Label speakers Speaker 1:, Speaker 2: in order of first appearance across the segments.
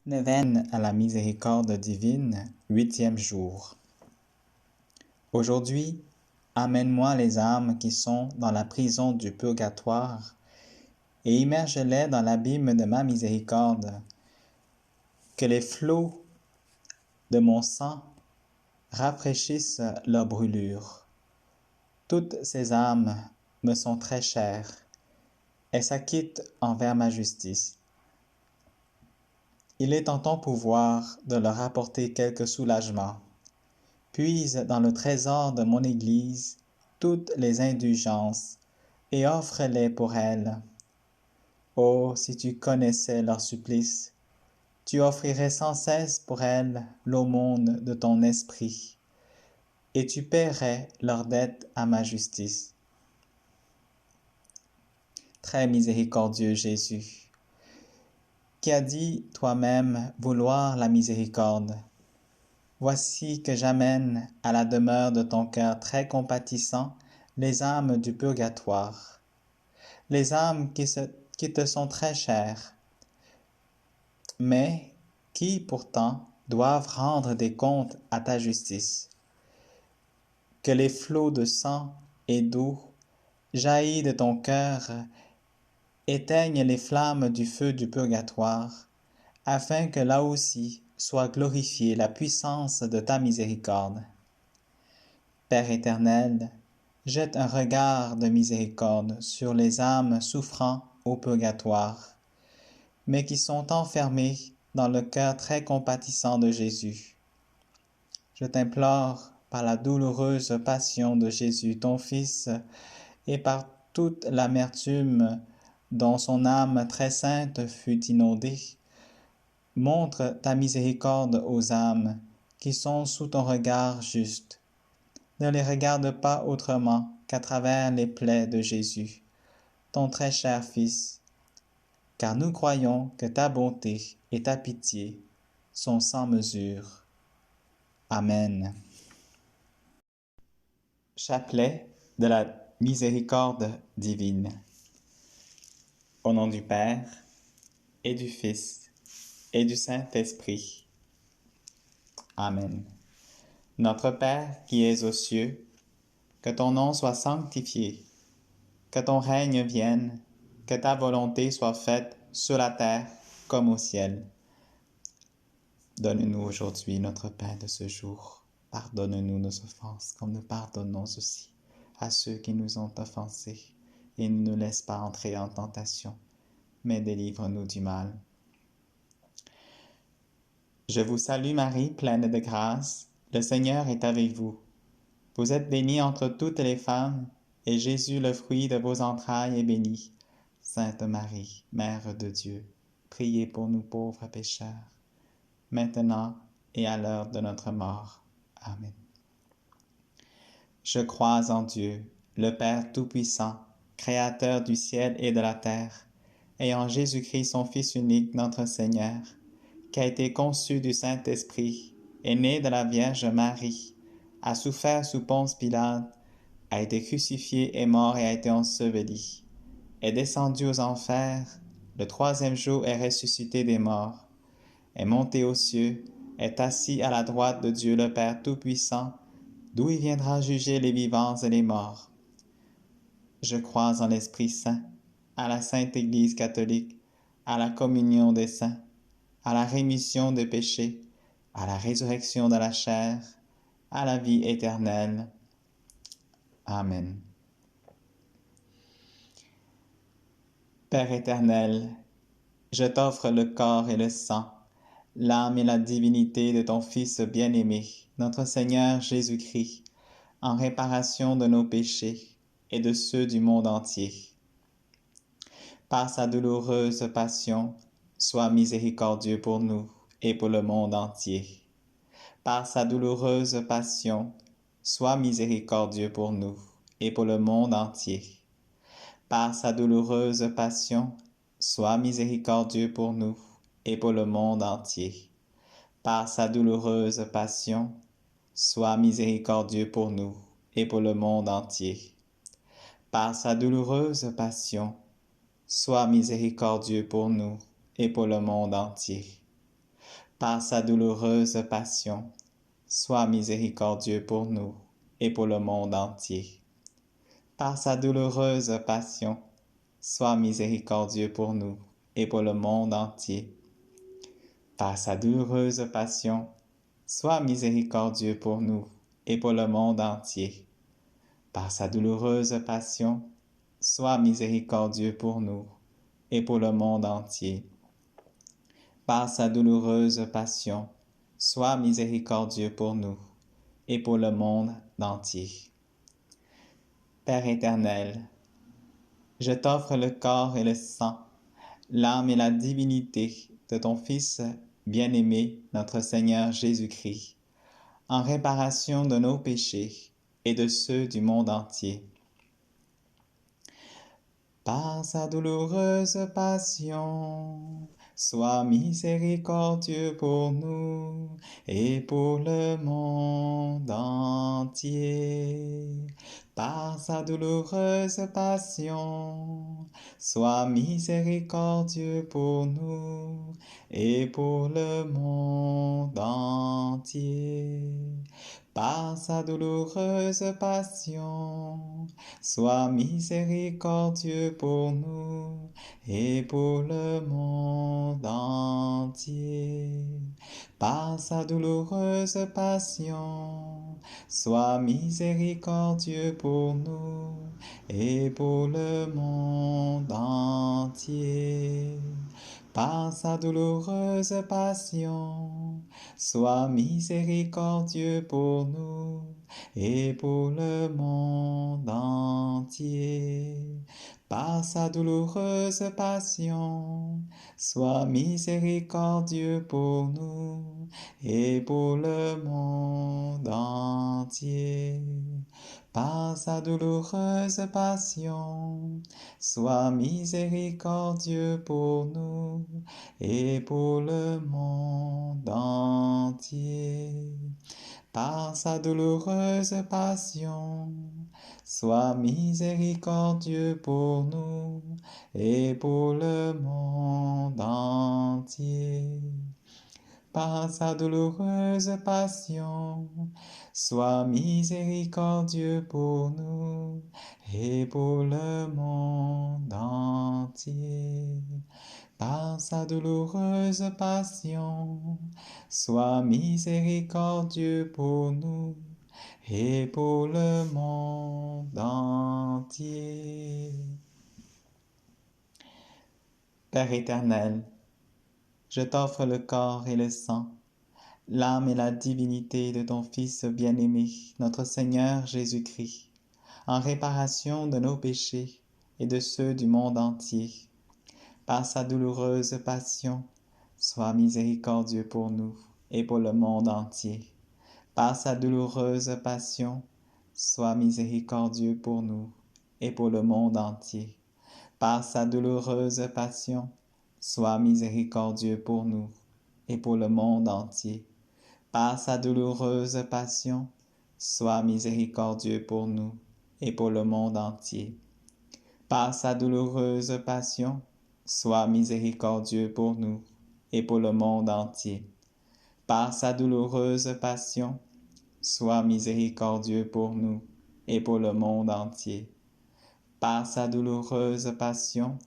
Speaker 1: Neuvaine à la miséricorde divine, 8e jour. Aujourd'hui, amène-moi les âmes qui sont dans la prison du purgatoire et immerge-les dans l'abîme de ma miséricorde. Que les flots de mon sang rafraîchissent leur brûlure. Toutes ces âmes me sont très chères et s'acquittent envers ma justice. Il est en ton pouvoir de leur apporter quelque soulagement. Puise dans le trésor de mon Église toutes les indulgences et offre-les pour elles. Oh, si tu connaissais leur supplice, tu offrirais sans cesse pour elles l'aumône de ton esprit, et tu paierais leur dette à ma justice. Très miséricordieux Jésus, qui as dit toi-même vouloir la miséricorde, voici que j'amène à la demeure de ton cœur très compatissant les âmes du purgatoire, les âmes qui te sont très chères, mais qui pourtant doivent rendre des comptes à ta justice. Que les flots de sang et d'eau jaillis de ton cœur éteignent les flammes du feu du purgatoire, afin que là aussi soit glorifiée la puissance de ta miséricorde. Père éternel, jette un regard de miséricorde sur les âmes souffrant au purgatoire, mais qui sont enfermées dans le cœur très compatissant de Jésus. Je t'implore, par la douloureuse passion de Jésus, ton Fils, et par toute l'amertume dont son âme très sainte fut inondée, montre ta miséricorde aux âmes qui sont sous ton regard juste. Ne les regarde pas autrement qu'à travers les plaies de Jésus, ton très cher Fils, car nous croyons que ta bonté et ta pitié sont sans mesure. Amen. Chapelet de la miséricorde divine. Au nom du Père, et du Fils, et du Saint-Esprit. Amen. Notre Père qui es aux cieux, que ton nom soit sanctifié, que ton règne vienne, que ta volonté soit faite sur la terre comme au ciel. Donne-nous aujourd'hui notre pain de ce jour. Pardonne-nous nos offenses, comme nous pardonnons aussi à ceux qui nous ont offensés. Et ne nous laisse pas entrer en tentation, mais délivre-nous du mal. Je vous salue Marie, pleine de grâce. Le Seigneur est avec vous. Vous êtes bénie entre toutes les femmes, et Jésus, le fruit de vos entrailles, est béni. Sainte Marie, Mère de Dieu, priez pour nous pauvres pécheurs, maintenant et à l'heure de notre mort. Amen. Je crois en Dieu, le Père Tout-Puissant, Créateur du ciel et de la terre, et en Jésus-Christ, son Fils unique, notre Seigneur, qui a été conçu du Saint-Esprit, est né de la Vierge Marie, a souffert sous Ponce Pilate, a été crucifié, est mort et a été enseveli, est descendu aux enfers, le troisième jour est ressuscité des morts, est monté aux cieux, est assis à la droite de Dieu le Père Tout-Puissant, d'où il viendra juger les vivants et les morts. Je crois en l'Esprit Saint, à la Sainte Église catholique, à la communion des saints, à la rémission des péchés, à la résurrection de la chair, à la vie éternelle. Amen. Père éternel, je t'offre le corps et le sang, l'âme et la divinité de ton Fils bien-aimé, notre Seigneur Jésus-Christ, en réparation de nos péchés et de ceux du monde entier. Par sa douloureuse passion, sois miséricordieux pour nous et pour le monde entier. Par sa douloureuse passion, sois miséricordieux pour nous et pour le monde entier. Par sa douloureuse passion, sois miséricordieux pour nous et pour le monde entier. Par sa douloureuse passion, sois miséricordieux pour nous et pour le monde entier. Par sa douloureuse passion, sois miséricordieux pour nous et pour le monde entier. Par sa douloureuse passion, sois miséricordieux pour nous et pour le monde entier. Par sa douloureuse passion, sois miséricordieux pour nous et pour le monde entier. Par sa douloureuse passion, sois miséricordieux pour nous et pour le monde entier. Par sa douloureuse passion, sois miséricordieux pour nous et pour le monde entier. Par sa douloureuse passion, sois miséricordieux pour nous et pour le monde entier. Père éternel, je t'offre le corps et le sang, l'âme et la divinité de ton Fils bien-aimé, notre Seigneur Jésus-Christ, en réparation de nos péchés et de ceux du monde entier. Par sa douloureuse passion, sois miséricordieux pour nous et pour le monde entier. Par sa douloureuse passion, sois miséricordieux pour nous et pour le monde entier. Par sa douloureuse passion, sois miséricordieux pour nous et pour le monde entier. Par sa douloureuse passion, sois miséricordieux pour nous et pour le monde entier. Par sa douloureuse passion, sois miséricordieux pour nous et pour le monde entier. Par sa douloureuse passion, sois miséricordieux pour nous et pour le monde entier. Par sa douloureuse passion, sois miséricordieux pour nous et pour le monde entier. Par sa douloureuse passion, sois miséricordieux pour nous et pour le monde entier. Par sa douloureuse passion, sois miséricordieux pour nous et pour le monde entier. Par sa douloureuse passion, sois miséricordieux pour nous et pour le monde entier. Père éternel, je t'offre le corps et le sang, l'âme et la divinité de ton Fils bien-aimé, notre Seigneur Jésus-Christ, en réparation de nos péchés et de ceux du monde entier. Par sa douloureuse passion, sois miséricordieux pour nous et pour le monde entier. Par sa douloureuse passion, sois miséricordieux pour nous et pour le monde entier. Par sa douloureuse passion, sois miséricordieux pour nous et pour le monde entier. Par sa douloureuse passion, sois miséricordieux pour nous et pour le monde entier. Par sa douloureuse passion, sois miséricordieux pour nous et pour le monde entier. Par sa douloureuse passion, sois miséricordieux pour nous et pour le monde entier. Par sa douloureuse passion,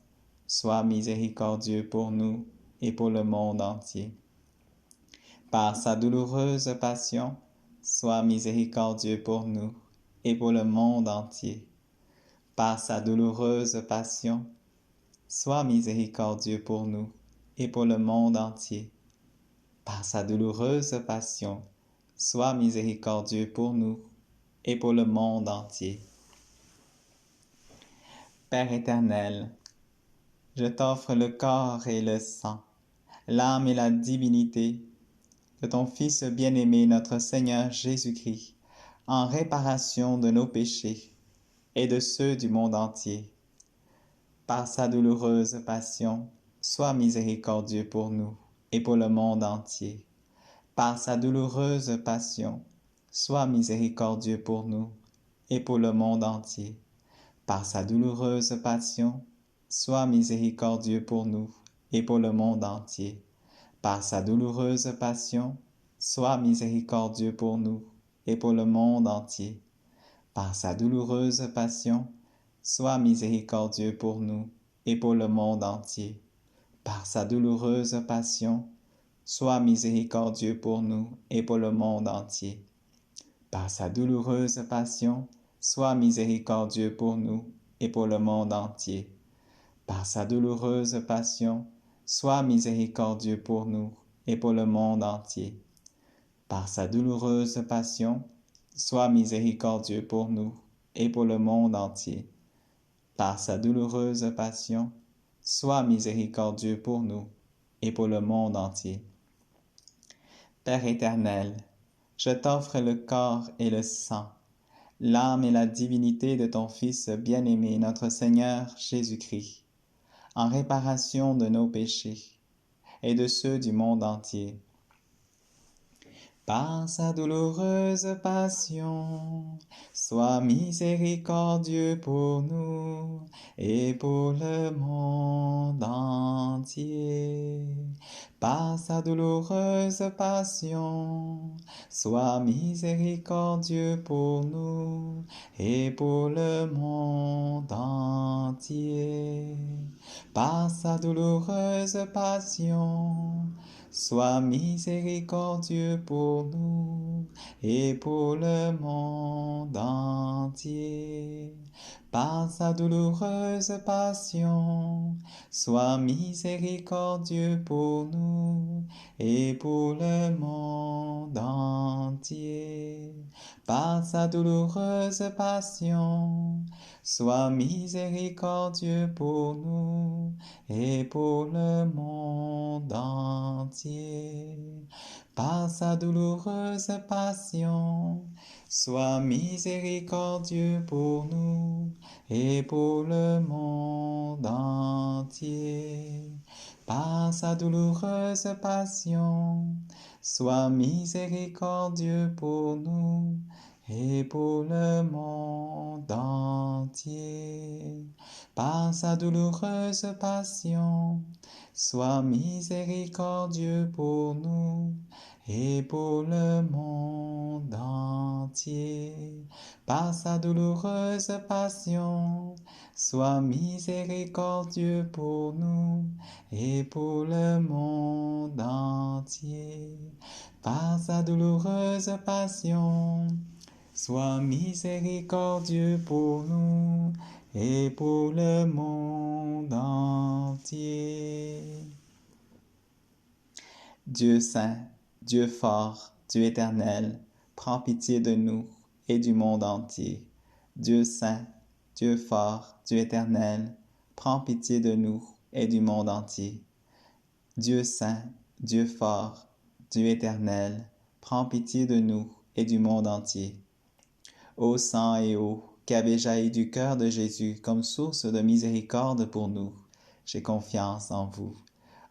Speaker 1: sois miséricordieux pour nous et pour le monde entier. Par sa douloureuse passion, sois miséricordieux pour nous et pour le monde entier. Par sa douloureuse passion, sois miséricordieux pour nous et pour le monde entier. Par sa douloureuse passion, sois miséricordieux pour nous et pour le monde entier. Père éternel, je t'offre le corps et le sang, l'âme et la divinité de ton Fils bien-aimé, notre Seigneur Jésus-Christ, en réparation de nos péchés et de ceux du monde entier. Par sa douloureuse passion, sois miséricordieux pour nous et pour le monde entier. Par sa douloureuse passion, sois miséricordieux pour nous et pour le monde entier. Par sa douloureuse passion, sois miséricordieux pour nous et pour le monde entier. Par sa douloureuse passion, sois miséricordieux pour nous et pour le monde entier. Par sa douloureuse passion, sois miséricordieux pour nous et pour le monde entier. Par sa douloureuse passion, sois miséricordieux pour nous et pour le monde entier. Par sa douloureuse passion, sois miséricordieux pour nous et pour le monde entier. Par sa douloureuse passion, sois miséricordieux pour nous et pour le monde entier. Par sa douloureuse passion, sois miséricordieux pour nous et pour le monde entier. Par sa douloureuse passion, sois miséricordieux pour nous et pour le monde entier. Père éternel, je t'offre le corps et le sang, l'âme et la divinité de ton Fils bien-aimé, notre Seigneur Jésus-Christ, en réparation de nos péchés et de ceux du monde entier. Par sa douloureuse passion, sois miséricordieux pour nous et pour le monde entier. Par sa douloureuse passion, sois miséricordieux pour nous et pour le monde entier. Par sa douloureuse passion, sois miséricordieux pour nous et pour le monde entier. Par sa douloureuse passion, sois miséricordieux pour nous et pour le monde entier. Par sa douloureuse passion, sois miséricordieux pour nous et pour le monde entier. Par sa douloureuse passion, sois miséricordieux pour nous et pour le monde entier. Par sa douloureuse passion, sois miséricordieux pour nous et pour le monde entier. Par sa douloureuse passion, sois miséricordieux pour nous et pour le monde entier. Par sa douloureuse passion, sois miséricordieux pour nous et pour le monde entier. Par sa douloureuse passion, sois miséricordieux pour nous et pour le monde entier. Dieu saint, Dieu fort, Dieu éternel, prends pitié de nous et du monde entier. Dieu saint, Dieu fort, Dieu éternel, prends pitié de nous et du monde entier. Dieu saint, Dieu fort, Dieu éternel, prends pitié de nous et du monde entier. Ô sang et eau qui avez jailli du cœur de Jésus comme source de miséricorde pour nous, j'ai confiance en vous.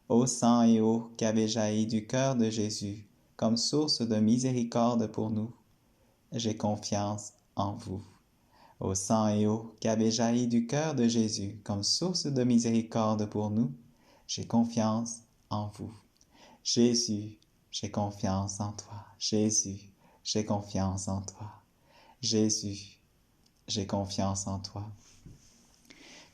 Speaker 1: Ô sang et eau qui avez jailli du cœur de Jésus comme source de miséricorde pour nous, j'ai confiance en vous. Ô sang et eau qui avez jailli du cœur de Jésus comme source de miséricorde pour nous, j'ai confiance en vous. Jésus, j'ai confiance en toi. Jésus, j'ai confiance en toi. Jésus, j'ai confiance en toi.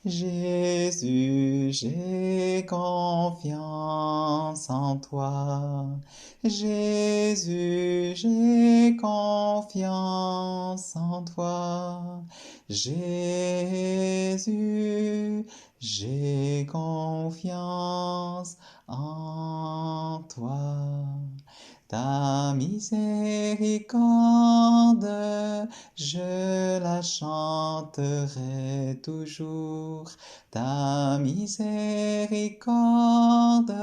Speaker 1: Jésus, j'ai confiance en toi. Jésus, j'ai confiance en toi. Jésus, j'ai confiance en toi. Ta miséricorde, je la chanterai toujours. Ta miséricorde,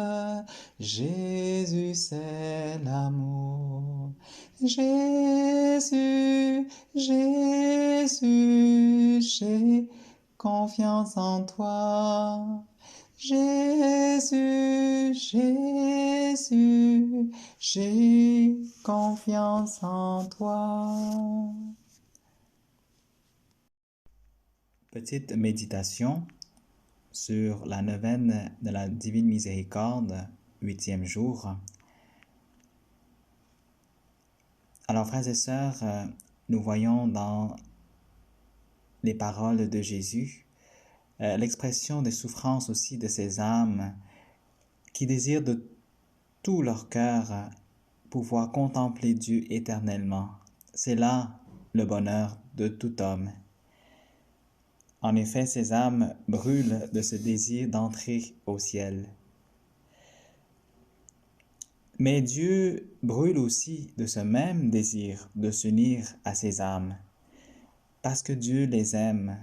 Speaker 1: Jésus, c'est l'amour. Jésus, Jésus, j'ai confiance en toi. Jésus, Jésus, j'ai confiance en toi. Petite méditation sur la neuvaine de la Divine Miséricorde 8e jour. Alors, frères et sœurs, nous voyons dans les paroles de Jésus l'expression des souffrances aussi de ces âmes qui désirent de tout leur cœur pouvoir contempler Dieu éternellement. C'est là le bonheur de tout homme. En effet, ces âmes brûlent de ce désir d'entrer au ciel. Mais Dieu brûle aussi de ce même désir de s'unir à ces âmes, parce que Dieu les aime.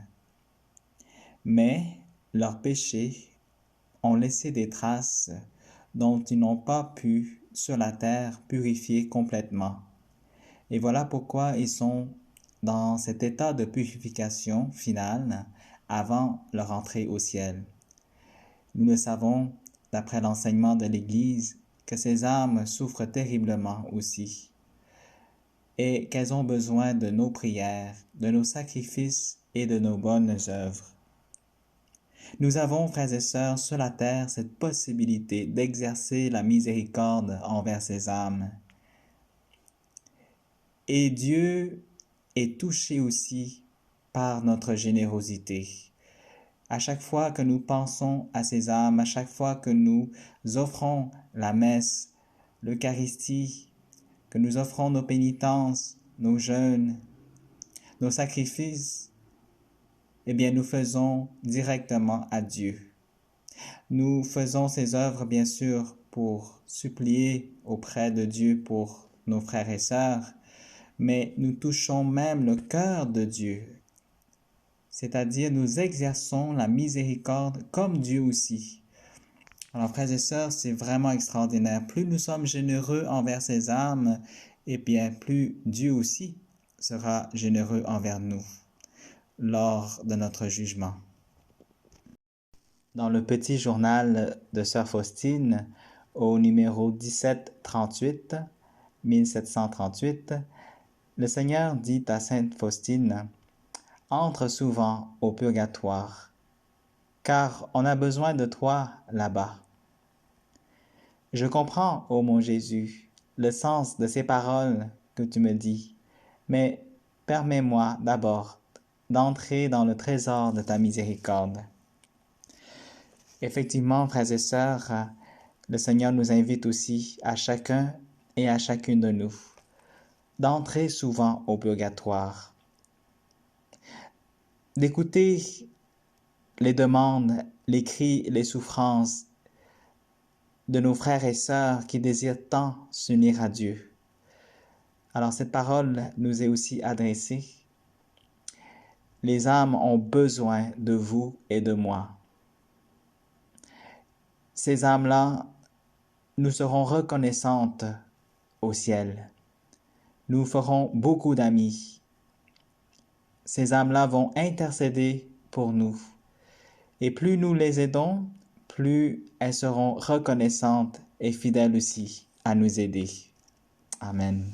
Speaker 1: Mais leurs péchés ont laissé des traces dont ils n'ont pas pu, sur la terre, purifier complètement. Et voilà pourquoi ils sont dans cet état de purification finale avant leur entrée au ciel. Nous le savons, d'après l'enseignement de l'Église, que ces âmes souffrent terriblement aussi et qu'elles ont besoin de nos prières, de nos sacrifices et de nos bonnes œuvres. Nous avons, frères et sœurs, sur la terre cette possibilité d'exercer la miséricorde envers ces âmes. Et Dieu est touché aussi par notre générosité. À chaque fois que nous pensons à ces âmes, à chaque fois que nous offrons la messe, l'Eucharistie, que nous offrons nos pénitences, nos jeûnes, nos sacrifices, eh bien nous faisons directement à Dieu. Nous faisons ces œuvres bien sûr pour supplier auprès de Dieu pour nos frères et sœurs, mais nous touchons même le cœur de Dieu, c'est-à-dire nous exerçons la miséricorde comme Dieu aussi. Alors, frères et sœurs, c'est vraiment extraordinaire. Plus nous sommes généreux envers ces âmes, eh bien, plus Dieu aussi sera généreux envers nous lors de notre jugement. Dans le petit journal de Sœur Faustine, au numéro 1738, 1738, le Seigneur dit à Sainte Faustine, « Entre souvent au purgatoire, car on a besoin de toi là-bas. » Je comprends, ô mon Jésus, le sens de ces paroles que tu me dis, mais permets-moi d'abord d'entrer dans le trésor de ta miséricorde. Effectivement, frères et sœurs, le Seigneur nous invite aussi à chacun et à chacune de nous d'entrer souvent au purgatoire, d'écouter les demandes, les cris, les souffrances de nos frères et sœurs qui désirent tant s'unir à Dieu. Alors cette parole nous est aussi adressée. Les âmes ont besoin de vous et de moi. Ces âmes-là, nous serons reconnaissantes au ciel. Nous ferons beaucoup d'amis. Ces âmes-là vont intercéder pour nous. Et plus nous les aidons, plus elles seront reconnaissantes et fidèles aussi à nous aider. Amen.